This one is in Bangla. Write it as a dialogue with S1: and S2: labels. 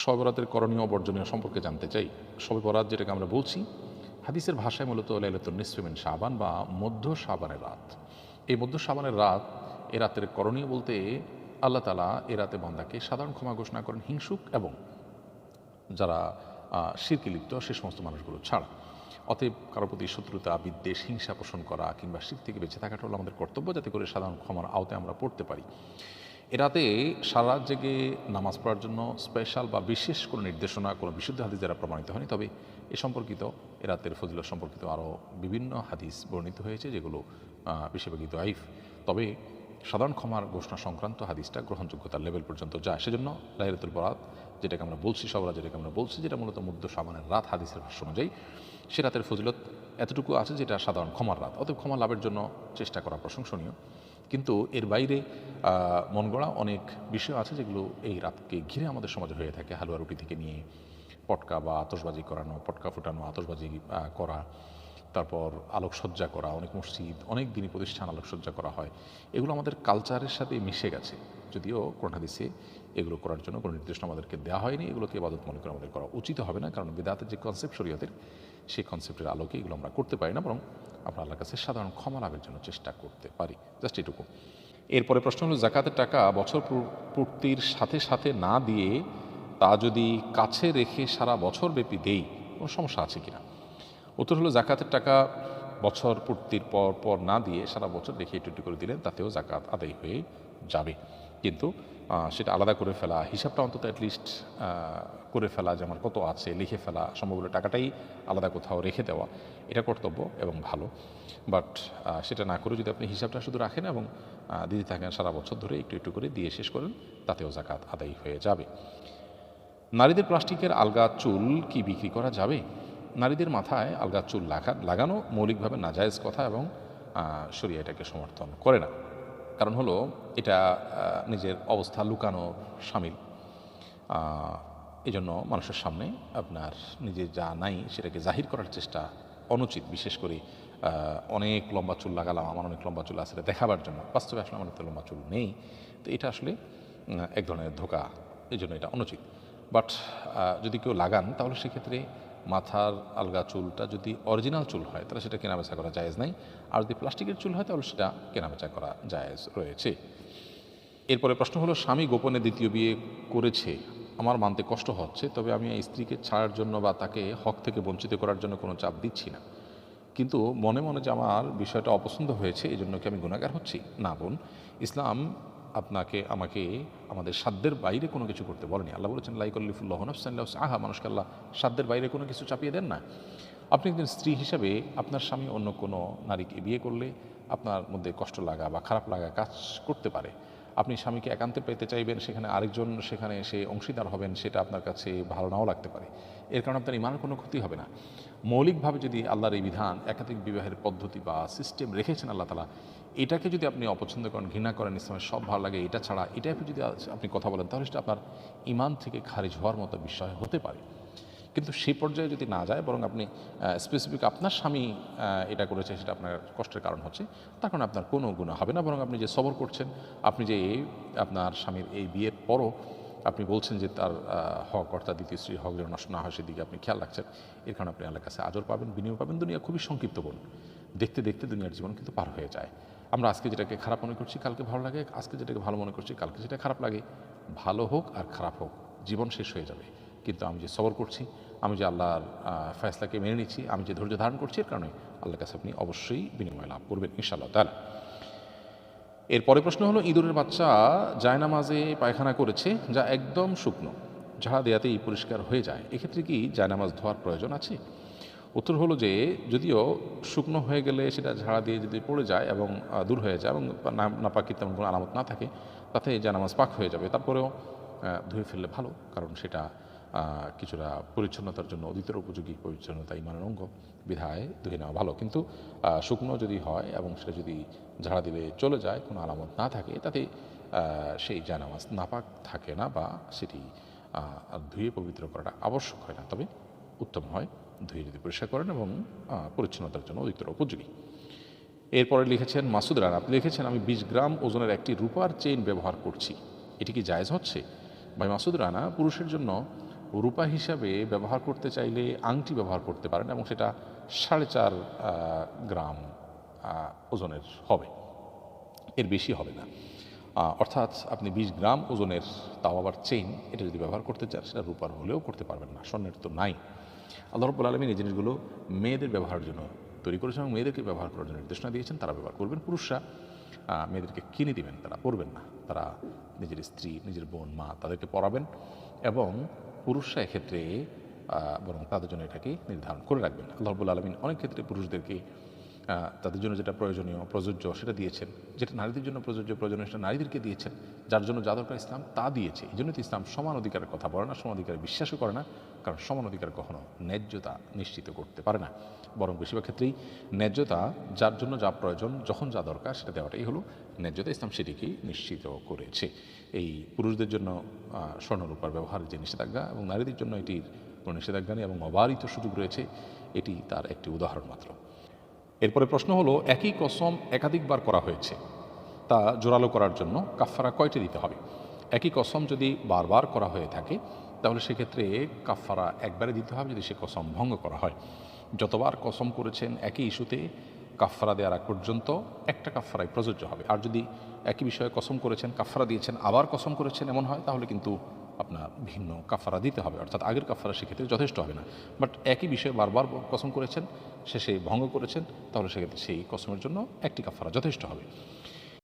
S1: শবে বরাতের করণীয় বর্জনীয় সম্পর্কে জানতে চাই। শবে বরাত যেটাকে আমরা বলছি হাদিসের ভাষায় মূলত লাইলাতুন নিসফি মিন শাবান বা মধ্য শাবানের রাত। এই মধ্য শাবানের রাত, এ রাতের করণীয় বলতে আল্লাহ তাআলা এ রাতে বান্দাকে সাধারণ ক্ষমা ঘোষণা করেন হিংসুক এবং যারা শিরকে লিপ্ত সে সমস্ত মানুষগুলো ছাড়া। অতএব কারো প্রতি শত্রুতা, বিদ্বেষ, হিংসা পোষণ করা কিংবা শির থেকে বেঁচে থাকাটা হলো আমাদের কর্তব্য, যাতে করে সাধারণ ক্ষমার আওতায় আমরা পড়তে পারি। এ রাতে সারা রাত জেগে নামাজ পড়ার জন্য স্পেশাল বা বিশেষ কোনো নির্দেশনা, কোনো বিশুদ্ধ হাদিস দ্বারা প্রমাণিত হয়নি। তবে এ সম্পর্কিত, এ রাতের ফজিলত সম্পর্কিত আরও বিভিন্ন হাদিস বর্ণিত হয়েছে, যেগুলো বেশিরভাগই দাইফ। তবে সাধারণ ক্ষমার ঘোষণা সংক্রান্ত হাদিসটা গ্রহণযোগ্যতার লেভেল পর্যন্ত যায়। সেজন্য লাইলাতুল বরাত যেটাকে আমরা বলছি, শবে বরাত যেটাকে আমরা বলছি, যেটা মূলত মধ্য শাবানের রাত হাদিসের ভাষ্য অনুযায়ী, সে রাতের ফজিলত এতটুকু আছে যেটা সাধারণ ক্ষমার রাত। অতএব ক্ষমা লাভের জন্য চেষ্টা করা প্রশংসনীয়। কিন্তু এর বাইরে মন গড়া অনেক বিষয় আছে যেগুলো এই রাতকে ঘিরে আমাদের সমাজে হয়ে থাকে। হালুয়া রুটি থেকে নিয়ে পটকা বা আতশবাজি করানো, পটকা ফুটানো, আতশবাজি করা, তারপর আলোকসজ্জা করা, অনেক মসজিদ, অনেক দিনই প্রতিষ্ঠান আলোকসজ্জা করা হয়। এগুলো আমাদের কালচারের সাথে মিশে গেছে, যদিও কোরআন হাদিসে এগুলো করার জন্য কোনো নির্দেশনা আমাদেরকে দেওয়া হয়নি। এগুলোকে ইবাদত মনে করে আমাদের করা উচিত হবে না, কারণ বিদআতের যে কনসেপ্ট শরীয়তের, সেই কনসেপ্টের আলোকে এগুলো আমরা করতে পারি না, বরং আমরা আল্লাহর কাছে সাধারণ ক্ষমা লাভের জন্য চেষ্টা করতে পারি। জাস্ট এটুকু। এরপরে প্রশ্ন হলো, জাকাতের টাকা বছর পূর্তির সাথে সাথে না দিয়ে তা যদি কাছে রেখে সারা বছর ব্যাপী দেই, কোনো সমস্যা আছে কিনা? উত্তর হলো, জাকাতের টাকা বছর পূর্তির পর পর না দিয়ে সারা বছর রেখে একটু একটু করে দিলেন, তাতেও জাকাত আদায় হয়ে যাবে। কিন্তু সেটা আলাদা করে ফেলা, হিসাবটা অন্তত অ্যাটলিস্ট করে ফেলা, যে আমার কত আছে লিখে ফেলা, সম্ভব হলে টাকাটাই আলাদা কোথাও রেখে দেওয়া, এটা কর্তব্য এবং ভালো। বাট সেটা না করে যদি আপনি হিসাবটা শুধু রাখেন এবং দিতে থাকেন সারা বছর ধরে একটু একটু করে দিয়ে শেষ করেন, তাতেও জাকাত আদায় হয়ে যাবে। নারীদের প্লাস্টিকের আলগা চুল কি বিক্রি করা যাবে? নারীদের মাথায় আলগা চুল লাগানো মৌলিকভাবে নাজায়েজ কথা এবং শরীয়ত এটাকে সমর্থন করে না। কারণ হলো, এটা নিজের অবস্থা লুকানোর শামিল। এই জন্য মানুষের সামনে আপনার নিজে যা নাই সেটাকে জাহির করার চেষ্টা অনুচিত। বিশেষ করে অনেক লম্বা চুল লাগালাম, আমার অনেক লম্বা চুল আছে, এটা দেখাবার জন্য। বাস্তবে আসলে আমার তো লম্বা চুল নেই। তো এটা আসলে এক ধরনের ধোঁকা, এই জন্য এটা অনুচিত। বাট যদি কেউ লাগান, তাহলে সেক্ষেত্রে মাথার আলগা চুলটা যদি অরিজিনাল চুল হয়, তাহলে সেটা কেনাবেচা করা জায়েজ নাই। আর যদি প্লাস্টিকের চুল হয়, তাহলে সেটা কেনাবেচা করা জায়েজ রয়েছে। এরপরে প্রশ্ন হলো, স্বামী গোপনে দ্বিতীয় বিয়ে করেছে, আমার মানতে কষ্ট হচ্ছে, তবে আমি এই স্ত্রীকে ছাড়ার জন্য বা তাকে হক থেকে বঞ্চিত করার জন্য কোনো চাপ দিচ্ছি না, কিন্তু মনে মনে যে আমার বিষয়টা অপছন্দ হয়েছে, এই জন্য কি আমি গুনাহগার হচ্ছি? না বোন, ইসলাম আমাকে আমাদের সাধ্যের বাইরে কোনো কিছু করতে বলেনি। আল্লাহ বলেছেন, লা ইউকাল্লিফুল্লাহু নাফসান ইল্লা উসআহা। মানুষকে আল্লাহ সাধ্যের বাইরে কোনো কিছু চাপিয়ে দেন না। আপনি একজন স্ত্রী হিসাবে আপনার স্বামী অন্য কোনো নারীকে বিয়ে করলে আপনার মধ্যে কষ্ট লাগা বা খারাপ লাগা কাজ করতে পারে। আপনি স্বামীকে একান্তে পেতে চাইবেন, সেখানে আরেকজন সেখানে সে অংশীদার হবেন, সেটা আপনার কাছে ভালো নাও লাগতে পারে। এর কারণে আপনার ইমানের কোনো ক্ষতি হবে না। মৌলিকভাবে যদি আল্লাহর এই বিধান, একাধিক বিবাহের পদ্ধতি বা সিস্টেম রেখেছেন আল্লাহ তাআলা, এটাকে যদি আপনি অপছন্দ করেন, ঘৃণা করেন, ইসলামের সব ভালো লাগে এটা ছাড়া, এটা যদি আপনি কথা বলেন, তাহলে সেটা আপনার ইমান থেকে খারিজ হওয়ার মতো বিষয় হতে পারে। কিন্তু সেই পর্যায়ে যদি না যায়, বরং আপনি স্পেসিফিক আপনার স্বামী এটা করেছে, সেটা আপনার কষ্টের কারণ হচ্ছে, তার কারণে আপনার কোনো গুনাহ হবে না। বরং আপনি যে সবর করছেন, আপনি যে আপনার স্বামীর এই বিয়ের পরও আপনি বলছেন যে তার হক, অর্থাৎ দ্বিতীয় স্ত্রীর হক যেন নষ্ট না হয়, সেদিকে আপনি খেয়াল রাখছেন, এর কারণে আপনি আল্লাহর কাছে আজর পাবেন, বিনিয়োগ পাবেন। দুনিয়া খুবই সংক্ষিপ্ত বোন, দেখতে দেখতে দুনিয়ার জীবন কিন্তু পার হয়ে যায়। আমরা আজকে যেটাকে খারাপ মনে করছি কালকে ভালো লাগে, আজকে যেটাকে ভালো মনে করছি কালকে যেটা খারাপ লাগে। ভালো হোক আর খারাপ হোক, জীবন শেষ হয়ে যাবে। কিন্তু আমি যে সবর করছি, আমি যে আল্লাহর ফয়সালাকে মেনে নিচ্ছি, আমি যে ধৈর্য ধারণ করছি, এর কারণে আল্লাহর কাছে আপনি অবশ্যই বিনিময় লাভ করবেন ইনশাআল্লাহ তাআলা। এরপরে প্রশ্ন হলো, ইঁদুরের বাচ্চা জায়নামাজে পায়খানা করেছে, যা একদম শুকনো, ঝাড়া দেওয়াতেই পরিষ্কার হয়ে যায়, এক্ষেত্রে কি জায়নামাজ ধোয়ার প্রয়োজন আছে? উত্তর হলো যে, যদিও শুকনো হয়ে গেলে সেটা ঝাড়া দিয়ে যদি পড়ে যায় এবং দূর হয়ে যায় এবং নাপাকি তেমন কোনো আলামত না থাকে, তাতে জায়নামাজ পাক হয়ে যাবে। তারপরেও ধুয়ে ফেললে ভালো, কারণ সেটা কিছুটা পরিচ্ছন্নতার জন্য অধিকতর উপযোগী। পরিচ্ছন্নতা ইমানের অঙ্গ, বিধায় ধুয়ে নেওয়া ভালো। কিন্তু শুকনো যদি হয় এবং সেটা যদি ঝাড়া দিলে চলে যায়, কোনো আলামত না থাকে, তাতে সেই জায়নামাজ নাপাক থাকে না, বা সেটি ধুয়ে পবিত্র করাটা আবশ্যক হয় না। তবে উত্তম হয় ধুয়ে যদি পরিষ্কার করেন এবং পরিচ্ছন্নতার জন্য অধিকতর উপযোগী। এরপরে লিখেছেন মাসুদ রানা, আপনি লিখেছেন, আমি 20 গ্রাম ওজনের একটি রূপার চেইন ব্যবহার করছি, এটি কি জায়েজ হচ্ছে? ভাই মাসুদ রানা, পুরুষের জন্য রূপা হিসাবে ব্যবহার করতে চাইলে আংটি ব্যবহার করতে পারেন এবং সেটা 4.5 গ্রাম ওজনের হবে, এর বেশি হবে না। অর্থাৎ আপনি 20 গ্রাম ওজনের, তাও আবার চেইন, এটা যদি ব্যবহার করতে চান সেটা রূপার হলেও করতে পারবেন না, স্বর্ণের তো নাই। আল্লাহ রাব্বুল আলামিন এই জিনিসগুলো মেয়েদের ব্যবহারের জন্য তৈরি করেছেন এবং মেয়েদেরকে ব্যবহার করার জন্য নির্দেশনা দিয়েছেন, তারা ব্যবহার করবেন। পুরুষরা মেয়েদেরকে কিনে দিবেন, তারা পরবেন না, তারা নিজের স্ত্রী, নিজের বোন, মা তাদেরকে পরাবেন এবং পুরুষরা এক্ষেত্রে বরং তাদের জন্য এটাকে নির্ধারণ করে রাখবেন। আল্লাহ রাব্বুল আলামিন অনেক ক্ষেত্রে পুরুষদেরকে তাদের জন্য যেটা প্রয়োজনীয়, প্রযোজ্য সেটা দিয়েছেন, যেটা নারীদের জন্য প্রযোজ্য, প্রয়োজনীয় সেটা নারীদেরকে দিয়েছেন, যার জন্য যা দরকার ইসলাম তা দিয়েছে। এই জন্য তো ইসলাম সমান অধিকারের কথা বলে না, সমান অধিকারে বিশ্বাসও করে না, কারণ সমান অধিকার কখনো ন্যায্যতা নিশ্চিত করতে পারে না, বরং বেশিরভাগ ক্ষেত্রেই ন্যায্যতা যার জন্য যা প্রয়োজন, যখন যা দরকার সেটা দেওয়াটাই হলো ন্যায্যতা। ইসলাম সেটিকেই নিশ্চিত করেছে। এই পুরুষদের জন্য স্বর্ণরূপার ব্যবহারের যে নিষেধাজ্ঞা এবং নারীদের জন্য এটির কোনো নিষেধাজ্ঞা নেই এবং অবারিত সুযোগ রয়েছে, এটি তার একটি উদাহরণ মাত্র। এরপরে প্রশ্ন হলো, একই কসম একাধিকবার করা হয়েছে, তা জোরালো করার জন্য কাফফারা কয়টি দিতে হবে? একই কসম যদি বারবার করা হয়ে থাকে তাহলে সেক্ষেত্রে কাফফারা একবারে দিতে হবে যদি সে কসম ভঙ্গ করা হয়। যতবার কসম করেছেন একই ইস্যুতে, কাফফারা দেওয়ার আগ পর্যন্ত একটা কাফফারাই প্রযোজ্য হবে। আর যদি একই বিষয়ে কসম করেছেন, কাফফারা দিয়েছেন, আবার কসম করেছেন এমন হয়, তাহলে কিন্তু আপনার ভিন্ন কাফফারা দিতে হবে, অর্থাৎ আগের কাফফারা সেক্ষেত্রে যথেষ্ট হবে না। বাট একই বিষয়ে বারবার কসম করেছেন, শেষে ভঙ্গ করেছেন, তাহলে সেক্ষেত্রে সেই কসমের জন্য একটি কাফফারা যথেষ্ট হবে।